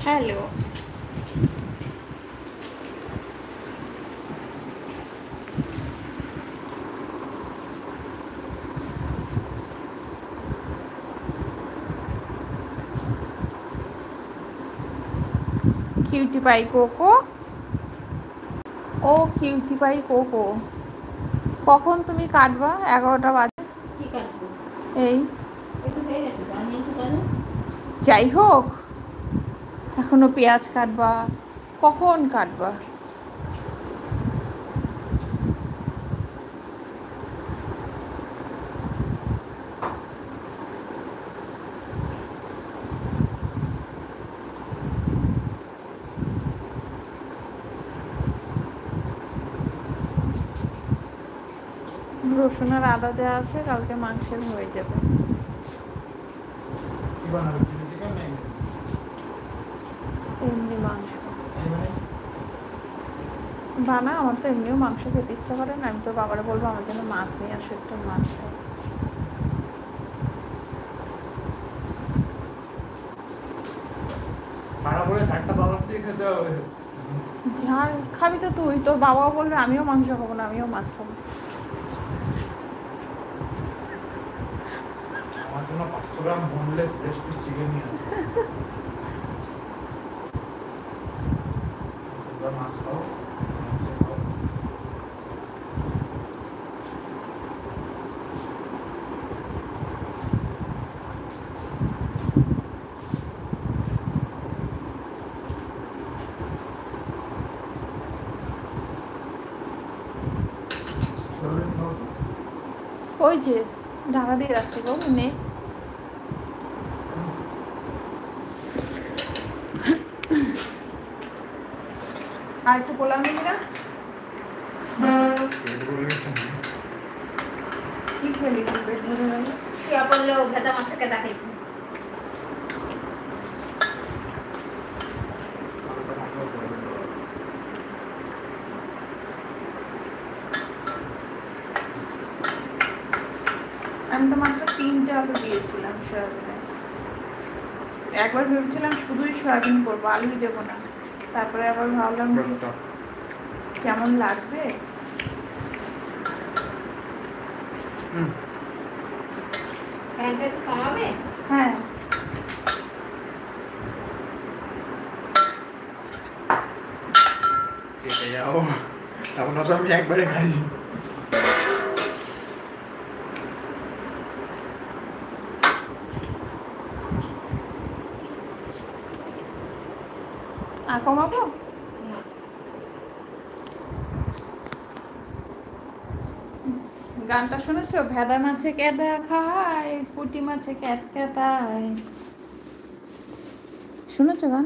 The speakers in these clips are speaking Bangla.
হ্যালো। কিউটি পাই কোকো, ও কিউটি পাই কোকো, কখন তুমি কাটবা? 11টা বাজে। কি কাটবো? এই এটা হয়ে গেছে, রান্না একটু কালো। যাই হোক, এখনো পেঁয়াজ কাটবা, কখন কাটবা? রসুন আর আদা যা আছে কালকে মাংসের হয়ে যাবে। এমনি মাংস বানা, আমার তো এমনিও মাংস খেতে ইচ্ছা করে না। আমি তো বাবারে বলবো আমার জন্য মাছ নিয়ে আসো, একটু মাছ খাই। ঝাল খাবি তো তুই, তোর বাবাও বলবে আমিও মাংস খাবো না, আমিও মাছ খাবো। আমার জন্য 500 গ্রাম বোনলেস ফ্রেশ পিস চিকেন নিয়ে আসো। তোমরা মাছ খাও, মাংস খাও। সোয়াবিন খাও তো? ওই যে ঢাকা দিয়ে রাখছি গো, নে। আর একটু পোলাও নিবি না? পেট ভরে গেছে না? কি খেলি তুই পেট ভরে গেলে? শুয়ে পড়লো, ভেজা মাছটাকে দেখাইছি। আলুটা ভালো করে দিতে হবে। আমি তো মাত্র 3টে আলু দিয়েছিলাম সয়াবিনে। একবার ভেবেছিলাম শুধুই সয়াবিন করবো, আলুই দেবো না। তারপরে আবার ভাবলাম যে ব্যাপারটা। কেমন লাগবে। ফ্যানটা একটু কমাবে? হ্যাঁ, কেটে যাও, তখন তো আমি একবারে খাই। আর কমাবো? না। গানটা শুনেছো? ভেদা মাছে ক্যাদা খায়, পুঁটি মাছে ক্যাট ক্যাতায়। শুনেছো গান?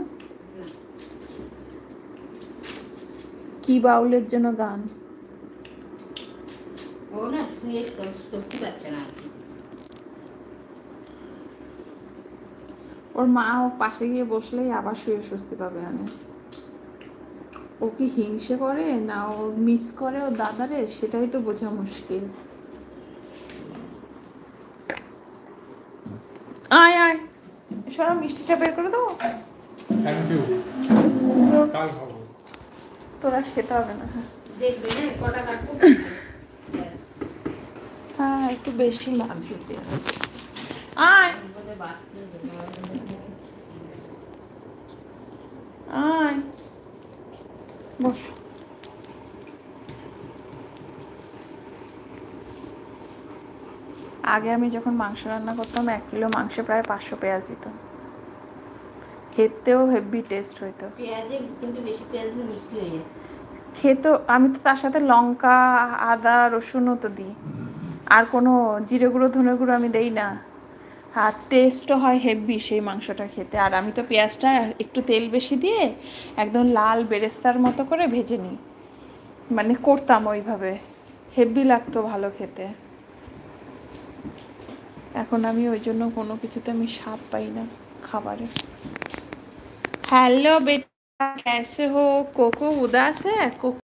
কি বাউলের জন্য গান? ও না শুয়ে স্বস্তি পাচ্ছে না আর কি। ওর মা ও পাশে গিয়ে বসলেই আবার শুয়ে স্বস্তি পাবে। আমি ও কি হিংসে করে না ও মিস করে ও দাদারে, সেটাই তো বোঝা মুশকিল। আয় আয়, সরম মিষ্টিটা বের করে দেবো। থ্যাংক ইউ, কাল খাবো। তোরা খেতে হবে না। দেখবে না কটা কাটবো। হ্যাঁ, একটু বেশি লাগবে পেঁয়াজ। আয় আয়, বস। আগে আমি যখন মাংস রান্না করতাম 1 কিলো মাংসে প্রায় 500 পেঁয়াজ দিতাম। খেতেও হেভি টেস্ট হইতো। পেঁয়াজে কিন্তু বেশি পেঁয়াজ দিলে মিষ্টি হয়ে যায়। খেতেও, আমি তো তার সাথে লঙ্কা, আদা, রসুনও তো দিই। আর কোনো জিরে গুঁড়ো, ধনে গুঁড়ো আমি দেই না। আর টেস্টও হয় হেভি সেই মাংসটা খেতে। আর আমি তো পেঁয়াজটা একটু তেল বেশি দিয়ে একদম লাল বেরেস্তার মতো করে ভেজে নিই, মানে করতাম ওইভাবে। হেভি লাগতো ভালো খেতে। এখন আমি ওই জন্য কোনো কিছুতে আমি স্বাদ পাই না খাবারে। हेलो बेटा, कैसे हो? कोको उदास है? कोको